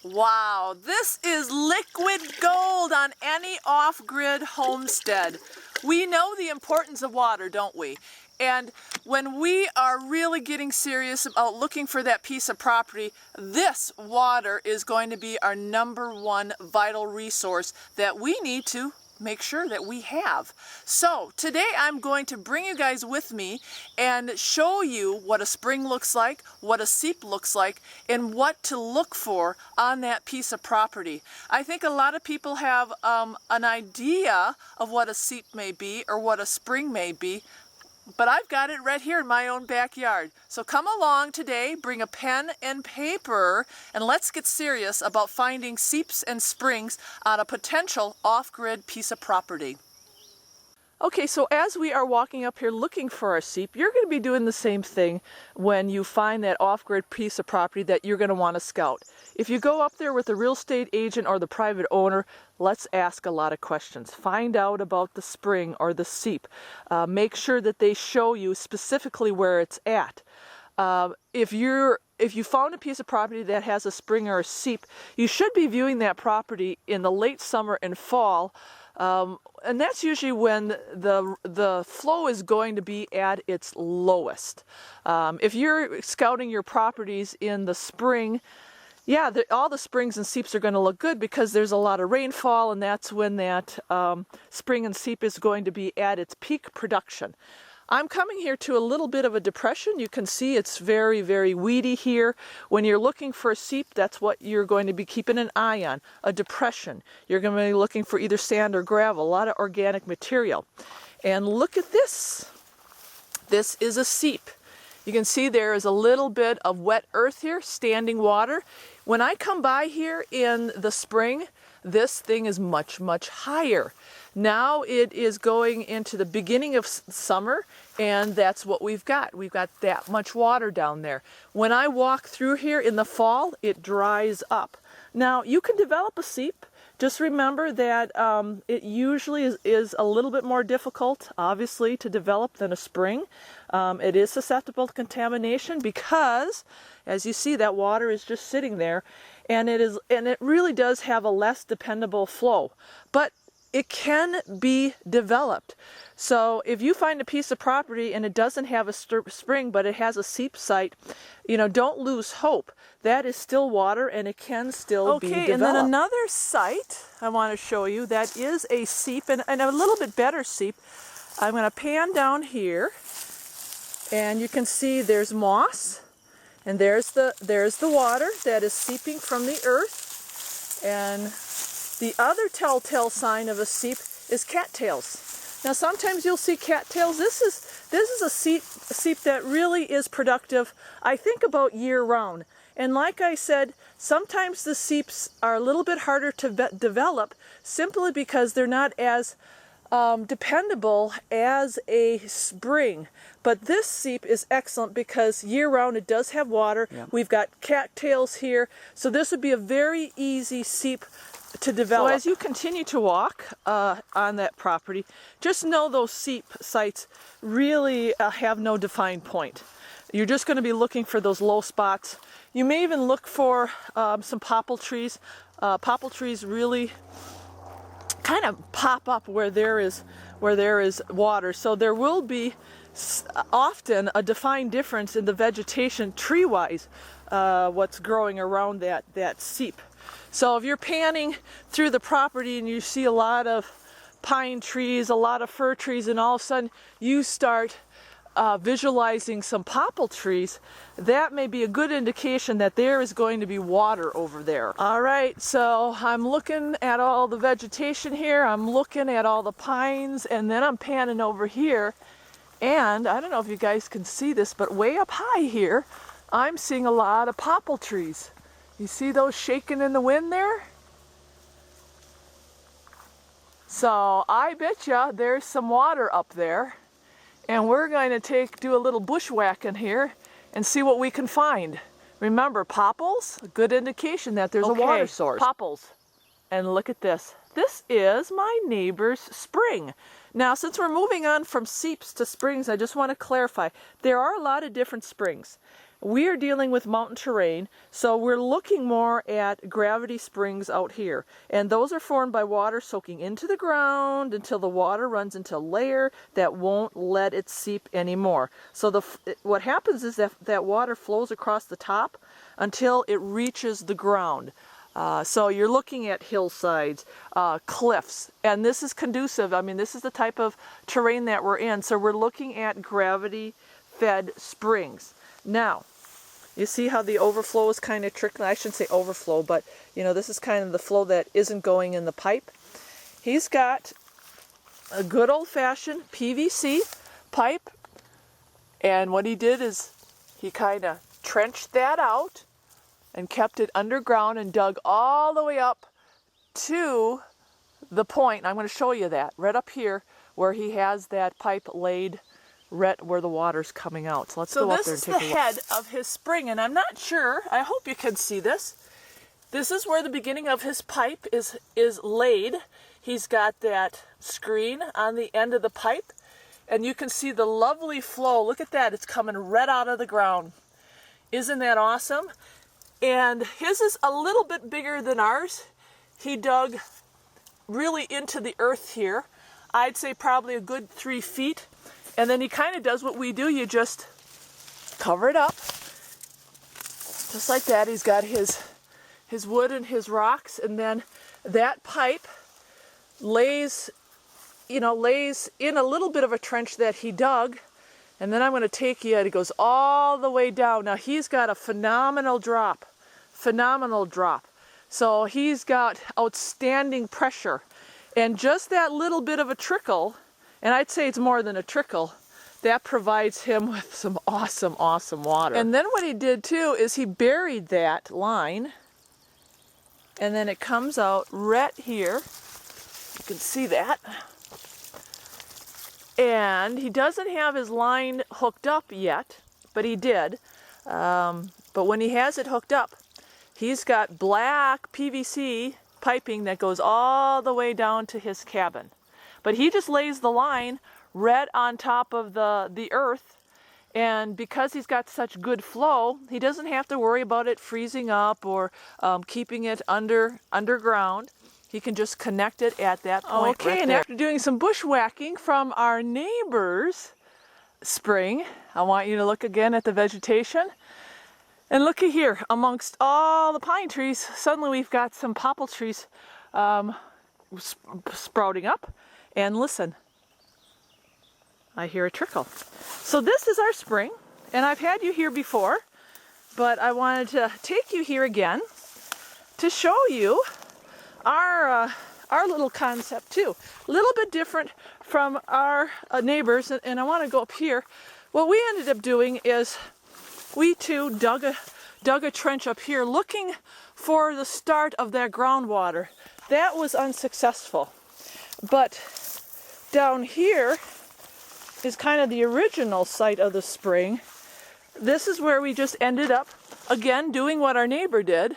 Wow, this is liquid gold on any off-grid homestead. We know the importance of water, don't we? And when we are really getting serious about looking for that piece of property, this water is going to be our #1 vital resource that we need to make sure that we have. So today I'm going to bring you guys with me and show you what a spring looks like, what a seep looks like, and what to look for on that piece of property. I think a lot of people have an idea of what a seep may be or what a spring may be, but I've got it right here in my own backyard. So come along today, bring a pen and paper, and let's get serious about finding seeps and springs on a potential off-grid piece of property. Okay, so as we are walking up here looking for our seep, you're going to be doing the same thing when you find that off-grid piece of property that you're going to want to scout. If you go up there with the real estate agent or the private owner, let's ask a lot of questions. Find out about the spring or the seep. Make sure that they show you specifically where it's at. If you found a piece of property that has a spring or a seep, you should be viewing that property in the late summer and fall. And that's usually when the flow is going to be at its lowest. If you're scouting your properties in the spring, yeah, all the springs and seeps are going to look good because there's a lot of rainfall, and that's when that spring and seep is going to be at its peak production. I'm coming here to a little bit of a depression. You can see it's very, very weedy here. When you're looking for a seep, that's what you're going to be keeping an eye on, a depression. You're going to be looking for either sand or gravel, a lot of organic material. And look at this. This is a seep. You can see there is a little bit of wet earth here, standing water. When I come by here in the spring, this thing is much, much higher. Now it is going into the beginning of summer, and that's what we've got. We've got that much water down there. When I walk through here in the fall, it dries up. Now you can develop a seep. Just remember that it usually is a little bit more difficult, obviously, to develop than a spring. It is susceptible to contamination because, as you see, that water is just sitting there, and it really does have a less dependable flow. But it can be developed. So if you find a piece of property and it doesn't have a spring, but it has a seep site, don't lose hope. That is still water, and it can still be developed. Okay, and then another site I want to show you that is a seep, and a little bit better seep. I'm going to pan down here, and you can see there's moss, and there's the water that is seeping from the earth, and the other telltale sign of a seep is cattails. Now sometimes you'll see cattails. This is a seep that really is productive, I think, about year-round. And like I said, sometimes the seeps are a little bit harder to develop simply because they're not as dependable as a spring. But this seep is excellent because year-round it does have water. Yeah. We've got cattails here, so this would be a very easy seep to develop. So as you continue to walk on that property, just know those seep sites really have no defined point. You're just going to be looking for those low spots. You may even look for some popple trees. Popple trees really kind of pop up where there is water. So there will be often a defined difference in the vegetation tree-wise, what's growing around that seep. So if you're panning through the property and you see a lot of pine trees, a lot of fir trees, and all of a sudden you start visualizing some popple trees, that may be a good indication that there is going to be water over there. All right, so I'm looking at all the vegetation here, I'm looking at all the pines, and then I'm panning over here, and I don't know if you guys can see this, but way up high here, I'm seeing a lot of popple trees. You see those shaking in the wind there? So I bet you there's some water up there, and we're going to do a little bushwhacking here and see what we can find. Remember, popples, a good indication that there's a water source. Popples. And look at this. This is my neighbor's spring. Now, since we're moving on from seeps to springs, I just want to clarify, there are a lot of different springs. we are dealing with mountain terrain, so we're looking more at gravity springs out here. And those are formed by water soaking into the ground until the water runs into a layer that won't let it seep anymore. So what happens is that water flows across the top until it reaches the ground. So you're looking at hillsides, cliffs, and this is conducive. I mean, this is the type of terrain that we're in. So we're looking at gravity-fed springs. Now, you see how the overflow is kind of trickling? I shouldn't say overflow, but you know, this is kind of the flow that isn't going in the pipe. He's got a good old-fashioned PVC pipe, and what he did is he kind of trenched that out and kept it underground and dug all the way up to the point. I'm going to show you that right up here where he has that pipe laid right where the water's coming out. So let's go up there and take a look. So this is the head of his spring, and I'm not sure, I hope you can see this. This is where the beginning of his pipe is laid. He's got that screen on the end of the pipe, and you can see the lovely flow. Look at that, it's coming right out of the ground. Isn't that awesome? And his is a little bit bigger than ours. He dug really into the earth here. I'd say probably a good 3 feet. And then he kind of does what we do. You just cover it up. Just like that. He's got his wood and his rocks. And then that pipe lays in a little bit of a trench that he dug. And then I'm going to take you, and it goes all the way down. Now he's got a phenomenal drop. So he's got outstanding pressure. And just that little bit of a trickle, and I'd say it's more than a trickle, that provides him with some awesome, awesome water. And then what he did too is he buried that line, and then it comes out right here. You can see that. And he doesn't have his line hooked up yet, but he did. But when he has it hooked up, he's got black PVC piping that goes all the way down to his cabin. But he just lays the line right on top of the earth, and because he's got such good flow, he doesn't have to worry about it freezing up or keeping it underground. He can just connect it at that point. Okay, right, and after doing some bushwhacking from our neighbor's spring, I want you to look again at the vegetation. And looky here, amongst all the pine trees, suddenly we've got some popple trees sprouting up. And listen, I hear a trickle. So this is our spring, and I've had you here before, but I wanted to take you here again to show you our little concept too. A little bit different from our neighbors, and I want to go up here. What we ended up doing is we too dug a trench up here looking for the start of that groundwater. That was unsuccessful. But down here is kind of the original site of the spring. This is where we just ended up, again, doing what our neighbor did,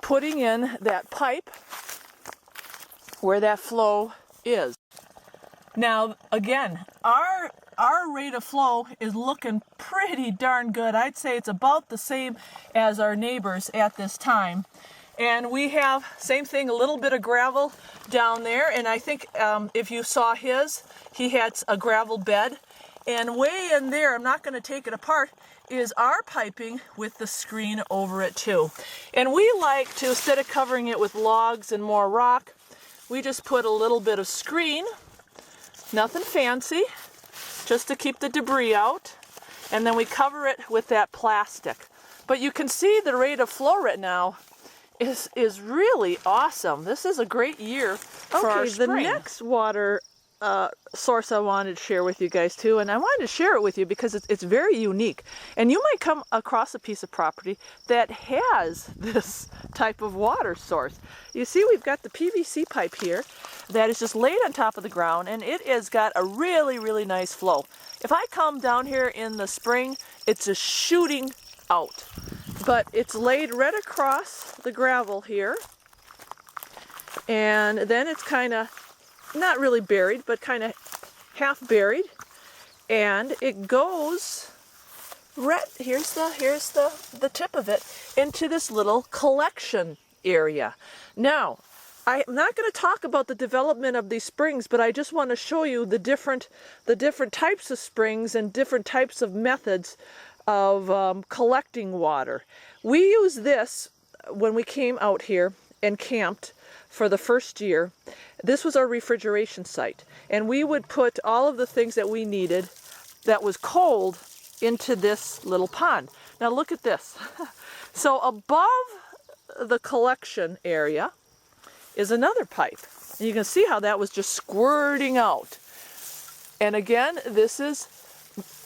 putting in that pipe where that flow is. Now, again, our rate of flow is looking pretty darn good. I'd say it's about the same as our neighbors at this time. And we have, same thing, a little bit of gravel down there. And I think if you saw his, he had a gravel bed. And way in there, I'm not going to take it apart, is our piping with the screen over it too. And we like to, instead of covering it with logs and more rock, we just put a little bit of screen, nothing fancy, just to keep the debris out. And then we cover it with that plastic. But you can see the rate of flow right now is really awesome. This is a great year for our spring. The next water source I wanted to share with you guys too, and I wanted to share it with you because it's very unique. And you might come across a piece of property that has this type of water source. You see, we've got the PVC pipe here that is just laid on top of the ground, and it has got a really, really nice flow. If I come down here in the spring, it's just shooting out. But it's laid right across the gravel here, and then it's kind of not really buried, but kind of half buried, and it goes here's the tip of it, into this little collection area. Now, I'm not going to talk about the development of these springs, but I just want to show you the different types of springs and different types of methods of collecting water. We use this when we came out here and camped for the first year. This was our refrigeration site, and we would put all of the things that we needed that was cold into this little pond. Now look at this. So above the collection area is another pipe. And you can see how that was just squirting out. And again, this is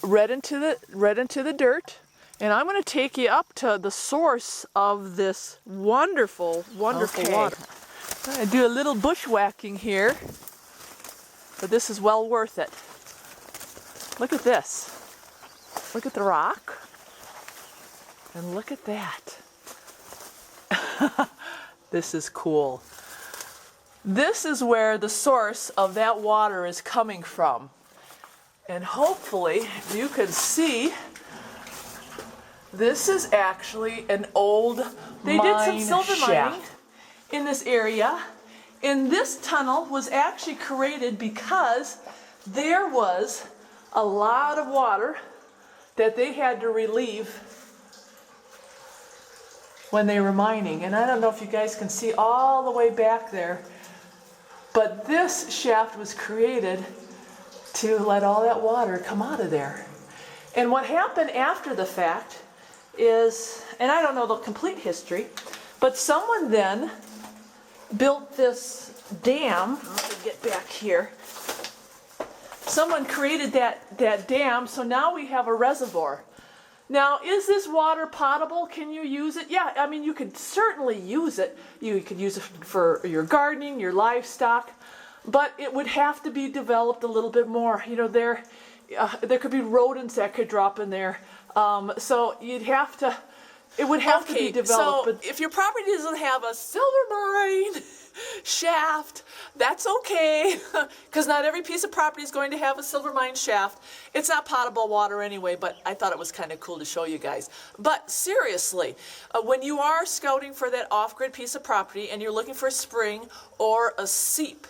right into the dirt. And I'm going to take you up to the source of this wonderful, wonderful water. I'm going to do a little bushwhacking here, but this is well worth it. Look at this. Look at the rock. And look at that. This is cool. This is where the source of that water is coming from. And hopefully you can see this is actually an old They did some silver mining in this area. And this tunnel was actually created because there was a lot of water that they had to relieve when they were mining. And I don't know if you guys can see all the way back there, but this shaft was created to let all that water come out of there. And what happened after the fact is, and I don't know the complete history, but someone then built this dam. Let me get back here. Someone created that dam, so now we have a reservoir. Now, is this water potable? Can you use it? Yeah, I mean, you could certainly use it. You could use it for your gardening, your livestock, but it would have to be developed a little bit more. You know, there could be rodents that could drop in there. So you'd have to, it would have to be developed. So if your property doesn't have a silver mine shaft, that's okay, because not every piece of property is going to have a silver mine shaft. It's not potable water anyway, but I thought it was kind of cool to show you guys. But seriously, when you are scouting for that off-grid piece of property and you're looking for a spring or a seep,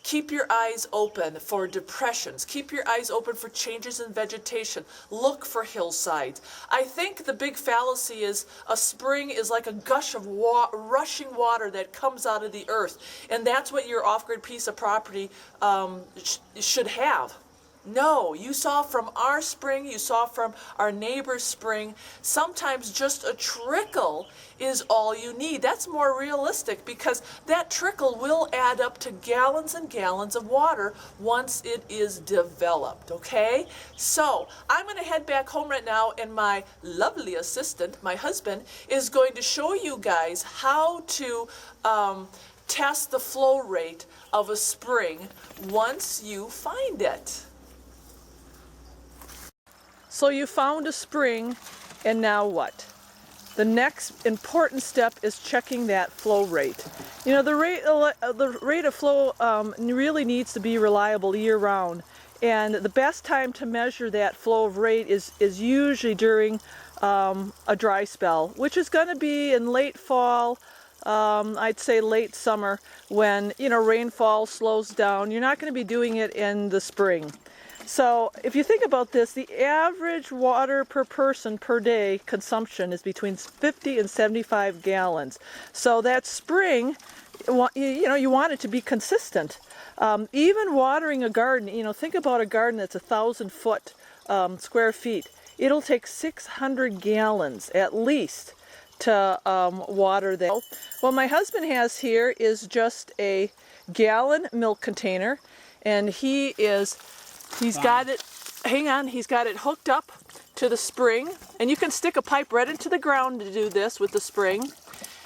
keep your eyes open for depressions. Keep your eyes open for changes in vegetation. Look for hillsides. I think the big fallacy is a spring is like a gush of rushing water that comes out of the earth. And that's what your off-grid piece of property should have. No, you saw from our spring, you saw from our neighbor's spring, sometimes just a trickle is all you need. That's more realistic because that trickle will add up to gallons and gallons of water once it is developed, okay? So I'm going to head back home right now, and my lovely assistant, my husband, is going to show you guys how to test the flow rate of a spring once you find it. So you found a spring, and now what? The next important step is checking that flow rate. You know, the rate of flow really needs to be reliable year-round, and the best time to measure that flow rate is usually during a dry spell, which is going to be in late fall, I'd say late summer, when, you know, rainfall slows down. You're not going to be doing it in the spring. So if you think about this, the average water per person per day consumption is between 50 and 75 gallons. So that spring, you know, you want it to be consistent. Even watering a garden, you know, think about a garden that's 1,000 square feet. It'll take 600 gallons at least to water that. What my husband has here is just a gallon milk container, and he's got it, hang on, he's got it hooked up to the spring, and you can stick a pipe right into the ground to do this with the spring.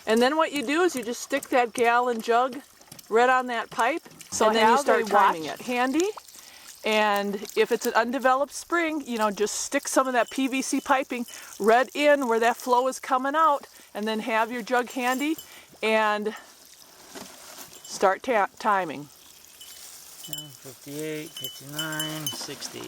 And then what you do is you just stick that gallon jug right on that pipe, and then you start timing it. Handy. And if it's an undeveloped spring, you know, just stick some of that PVC piping right in where that flow is coming out, and then have your jug handy and start timing. 58, 59, 60.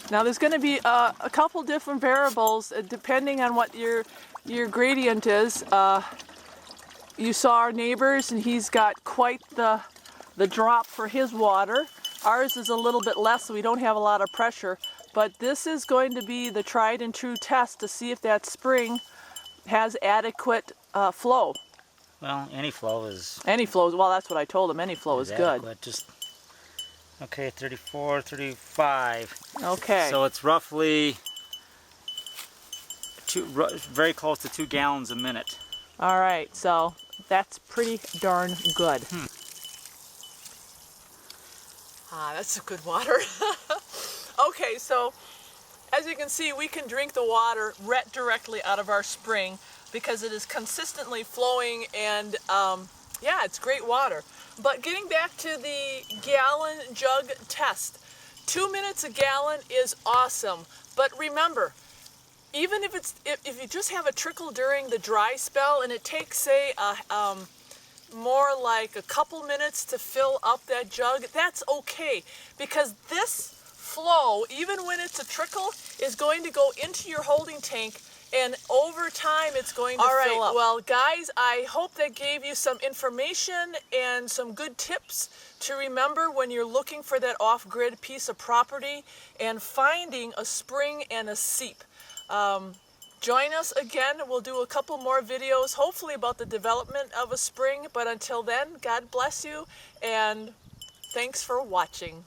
Now there's going to be a couple different variables depending on what your gradient is. You saw our neighbors and he's got quite the drop for his water. Ours is a little bit less, so we don't have a lot of pressure. But this is going to be the tried and true test to see if that spring has adequate flow. Well, any flow is... Any flow, well that's what I told him, any flow is good. Just, okay, 34, 35. Okay. So it's roughly very close to 2 gallons a minute. All right, so that's pretty darn good. That's good water. Okay, so as you can see, we can drink the water right directly out of our spring because it is consistently flowing, and yeah, it's great water. But getting back to the gallon jug test, 2 minutes a gallon is awesome. But remember, even if you just have a trickle during the dry spell and it takes, say, more like a couple minutes to fill up that jug, that's okay, because this flow, even when it's a trickle, is going to go into your holding tank, and over time it's going to fill up. Well guys, I hope that gave you some information and some good tips to remember when you're looking for that off-grid piece of property and finding a spring and a seep. Join us again. We'll do a couple more videos, hopefully about the development of a spring. But until then, God bless you, and thanks for watching.